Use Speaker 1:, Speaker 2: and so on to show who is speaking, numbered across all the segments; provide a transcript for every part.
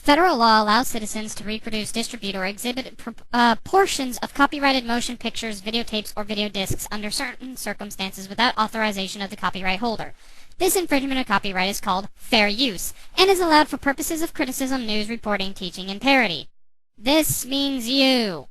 Speaker 1: Federal law allows citizens to reproduce, distribute, or exhibit portions of copyrighted motion pictures, videotapes, or video discs under certain circumstances without authorization of the copyright holder. This infringement of copyright is called fair use, and is allowed for purposes of criticism, news, reporting, teaching, and parody. This means you.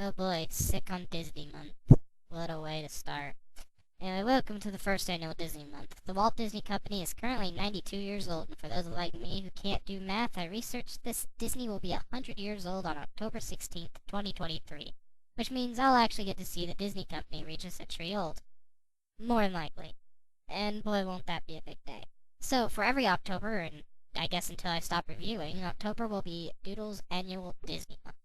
Speaker 1: Oh boy, sick on Disney Month. What a way to start. Anyway, welcome to the first annual Disney Month. The Walt Disney Company is currently 92 years old, and for those like me who can't do math, I researched this. Disney will be 100 years old on October 16th, 2023. Which means I'll actually get to see the Disney Company reach a century old. More than likely. And boy, won't that be a big day. So, for every October, and I guess until I stop reviewing, October will be Doodle's annual Disney Month.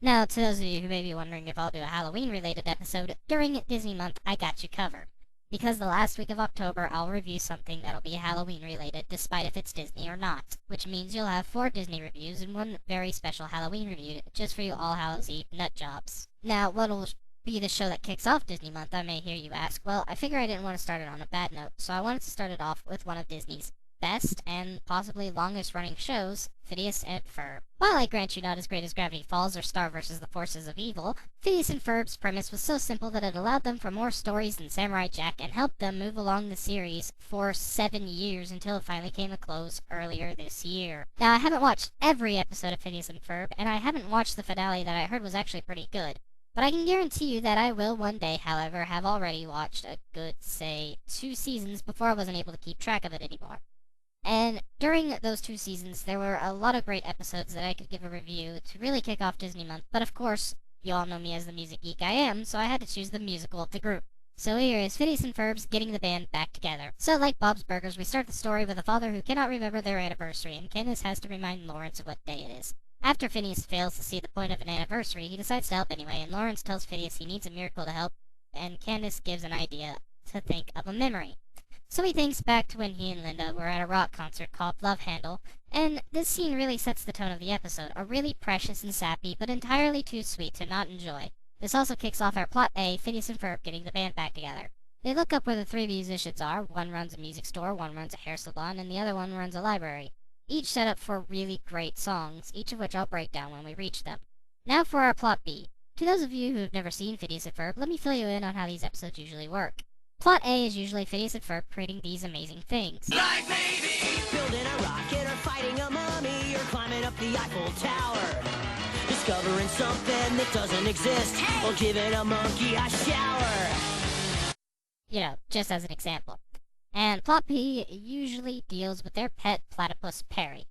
Speaker 1: Now, to those of you who may be wondering if I'll do a Halloween-related episode, during Disney Month, I got you covered. Because the last week of October, I'll review something that'll be Halloween-related, despite if it's Disney or not. Which means you'll have 4 Disney reviews and 1 very special Halloween review, just for you All Hallows Eve nut jobs. Now, what'll be the show that kicks off Disney Month, I may hear you ask? Well, I figure I didn't want to start it on a bad note, so I wanted to start it off with one of Disney's best and possibly longest running shows, Phineas and Ferb. While I grant you not as great as Gravity Falls or Star vs. the Forces of Evil, Phineas and Ferb's premise was so simple that it allowed them for more stories than Samurai Jack and helped them move along the series for 7 years until it finally came to close earlier this year. Now, I haven't watched every episode of Phineas and Ferb, and I haven't watched the finale that I heard was actually pretty good. But I can guarantee you that I will one day, however, have already watched a good, say, 2 seasons before I wasn't able to keep track of it anymore. And during those 2 seasons, there were a lot of great episodes that I could give a review to really kick off Disney Month, but of course, you all know me as the music geek I am, so I had to choose the musical of the group. So here is Phineas and Ferb's getting the band back together. So like Bob's Burgers, we start the story with a father who cannot remember their anniversary, and Candace has to remind Lawrence of what day it is. After Phineas fails to see the point of an anniversary, he decides to help anyway, and Lawrence tells Phineas he needs a miracle to help, and Candace gives an idea to think of a memory. So he thinks back to when he and Linda were at a rock concert called Love Handle, and this scene really sets the tone of the episode, a really precious and sappy, but entirely too sweet to not enjoy. This also kicks off our plot A, Phineas and Ferb getting the band back together. They look up where the 3 musicians are. One runs a music store, one runs a hair salon, and the other one runs a library. Each set up for really great songs, each of which I'll break down when we reach them. Now for our plot B. To those of you who have never seen Phineas and Ferb, let me fill you in on how these episodes usually work. Plot A is usually Phineas and Ferb creating these amazing things.
Speaker 2: Like maybe building a rocket or fighting a mummy or climbing up the Eiffel Tower. Discovering something that doesn't exist or giving a monkey a shower.
Speaker 1: You know, just as an example. And plot B usually deals with their pet platypus Perry.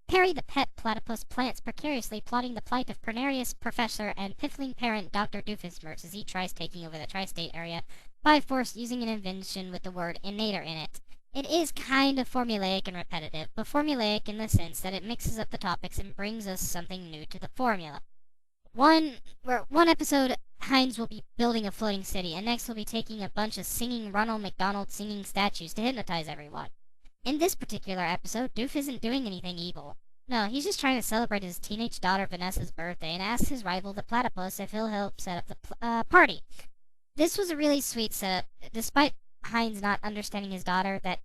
Speaker 1: Perry the pet platypus plants precariously, plotting the plight of pernarious professor and piffling parent Dr. Doofenshmirtz as he tries taking over the tri-state area by force using an invention with the word innator in it. It is kind of formulaic and repetitive, but formulaic in the sense that it mixes up the topics and brings us something new to the formula. One episode, Heinz will be building a floating city, and next he'll be taking a bunch of singing Ronald McDonald singing statues to hypnotize everyone. In this particular episode, Doof isn't doing anything evil. No, he's just trying to celebrate his teenage daughter Vanessa's birthday and asks his rival the platypus if he'll help set up the party. This was a really sweet setup, despite Heinz not understanding his daughter, that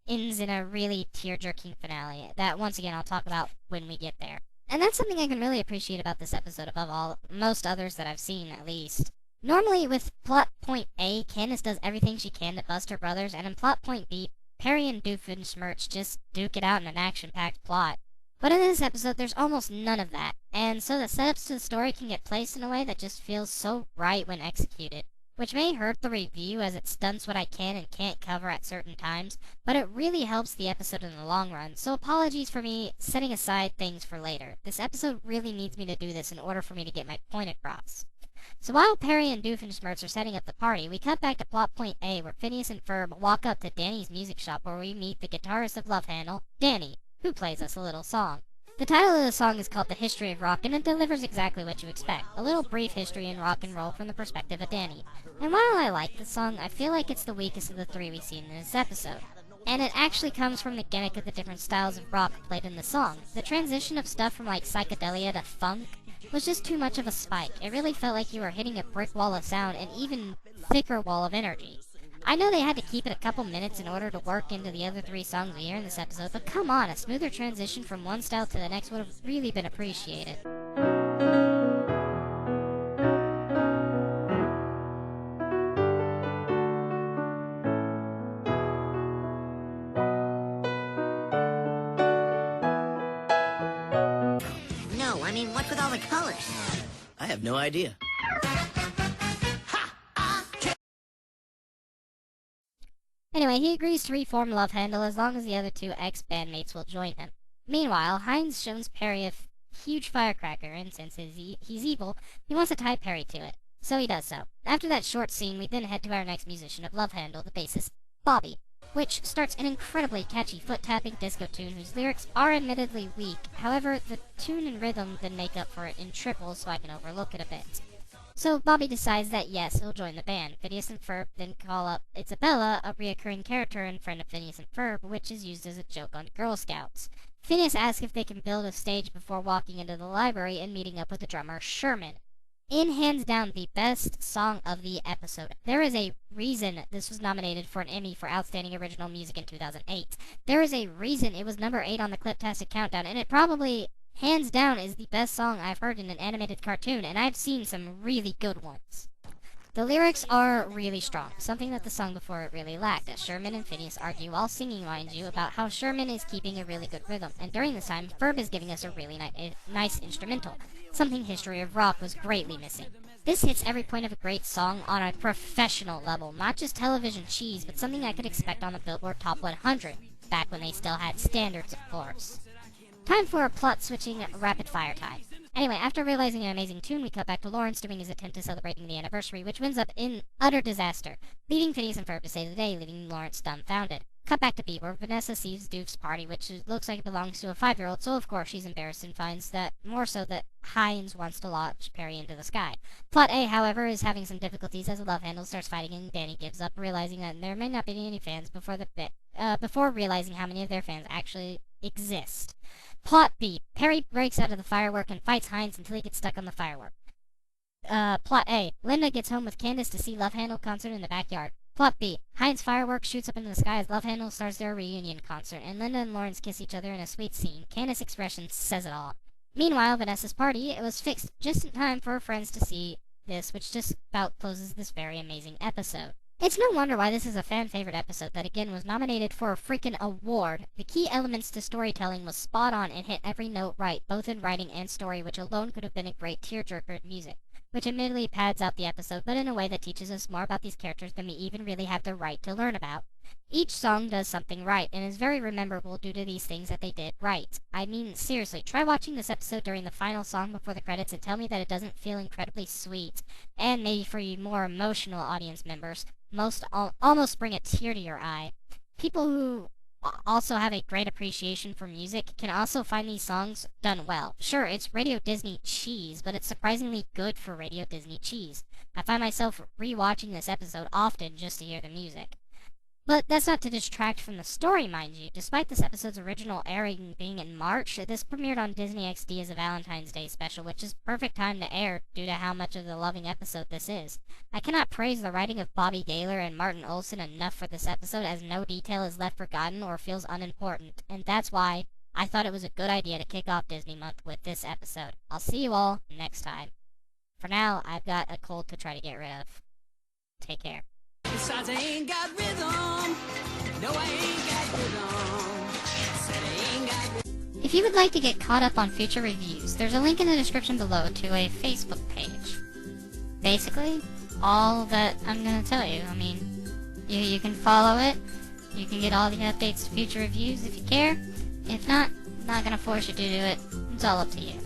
Speaker 1: ends in a really tear-jerking finale that, once again, I'll talk about when we get there. And that's something I can really appreciate about this episode above all, most others that I've seen, at least. Normally, with plot point A, Candace does everything she can to bust her brothers, and in plot point B, Perry and Doofenshmirtz just duke it out in an action-packed plot. But in this episode, there's almost none of that, and so the setups to the story can get placed in a way that just feels so right when executed, which may hurt the review as it stunts what I can and can't cover at certain times, but it really helps the episode in the long run, so apologies for me setting aside things for later. This episode really needs me to do this in order for me to get my point across. So while Perry and Doofenshmirtz are setting up the party, we cut back to plot point A, where Phineas and Ferb walk up to Danny's music shop where we meet the guitarist of Love Handle, Danny, who plays us a little song. The title of the song is called The History of Rock, and it delivers exactly what you expect. A little brief history in rock and roll from the perspective of Danny. And while I like the song, I feel like it's the weakest of the three we see in this episode. And it actually comes from the gimmick of the different styles of rock played in the song. The transition of stuff from like psychedelia to funk was just too much of a spike. It really felt like you were hitting a brick wall of sound and even thicker wall of energy. I know they had to keep it a couple minutes in order to work into the other three songs we hear in this episode, but come on, a smoother transition from one style to the next would have really been appreciated.
Speaker 3: No, I mean, what's with all the colors?
Speaker 2: I have no idea.
Speaker 1: Anyway, he agrees to reform Love Handle as long as the other two ex-bandmates will join him. Meanwhile, Hines shows Perry a huge firecracker, and since he's evil, he wants to tie Perry to it. So he does so. After that short scene, we then head to our next musician of Love Handle, the bassist, Bobby, which starts an incredibly catchy foot-tapping disco tune whose lyrics are admittedly weak. However, the tune and rhythm then make up for it in triples, so I can overlook it a bit. So Bobby decides that yes, he'll join the band. Phineas and Ferb then call up Isabella, a reoccurring character and friend of Phineas and Ferb, which is used as a joke on Girl Scouts. Phineas asks if they can build a stage before walking into the library and meeting up with the drummer Sherman. In hands down the best song of the episode. There is a reason this was nominated for an Emmy for Outstanding Original Music in 2008. There is a reason it was number 8 on the Cliptastic Countdown, and it probably, hands down, is the best song I've heard in an animated cartoon, and I've seen some really good ones. The lyrics are really strong, something that the song before it really lacked, as Sherman and Phineas argue while singing, mind you, about how Sherman is keeping a really good rhythm, and during this time, Ferb is giving us a really nice instrumental, something History of Rock was greatly missing. This hits every point of a great song on a professional level, not just television cheese, but something I could expect on the Billboard Top 100, back when they still had standards, of course. Time for a plot-switching rapid-fire time. Anyway, after realizing an amazing tune, we cut back to Lawrence doing his attempt to celebrating the anniversary, which ends up in utter disaster, leaving Phineas and Ferb to save the day, leaving Lawrence dumbfounded. Cut back to B, where Vanessa sees Doof's party, which looks like it belongs to a 5-year-old, so of course she's embarrassed and finds that more so that Hines wants to launch Perry into the sky. Plot A, however, is having some difficulties as the Love Handle starts fighting and Danny gives up, realizing that there may not be any fans before realizing how many of their fans actually exist. Plot B. Perry breaks out of the firework and fights Hines until he gets stuck on the firework. Plot A. Linda gets home with Candace to see Love Handle concert in the backyard. Plot B. Hines' fireworks shoots up into the sky as Love Handle starts their reunion concert, and Linda and Lawrence kiss each other in a sweet scene. Candace's expression says it all. Meanwhile, Vanessa's party, it was fixed just in time for her friends to see this, which just about closes this very amazing episode. It's no wonder why this is a fan-favorite episode that again was nominated for a freaking award. The key elements to storytelling was spot on and hit every note right, both in writing and story, which alone could have been a great tearjerker in music, which admittedly pads out the episode, but in a way that teaches us more about these characters than we even really have the right to learn about. Each song does something right, and is very memorable due to these things that they did right. I mean, seriously, try watching this episode during the final song before the credits and tell me that it doesn't feel incredibly sweet, and maybe for you more emotional audience members, almost bring a tear to your eye. People who also have a great appreciation for music can also find these songs done well. Sure, it's Radio Disney cheese, but it's surprisingly good for Radio Disney cheese. I find myself rewatching this episode often just to hear the music. But that's not to distract from the story, mind you. Despite this episode's original airing being in March, this premiered on Disney XD as a Valentine's Day special, which is perfect time to air due to how much of the loving episode this is. I cannot praise the writing of Bobby Gaylor and Martin Olson enough for this episode, as no detail is left forgotten or feels unimportant, and that's why I thought it was a good idea to kick off Disney Month with this episode. I'll see you all next time. For now, I've got a cold to try to get rid of. Take care.
Speaker 2: Besides, I ain't got rhythm. No, I ain't got rhythm. Said I ain't got rhythm.
Speaker 1: If you would like to get caught up on future reviews, there's a link in the description below to a Facebook page. Basically, all that I'm gonna tell you. I mean, you can follow it. You can get all the updates to future reviews if you care. If not, I'm not gonna force you to do it. It's all up to you.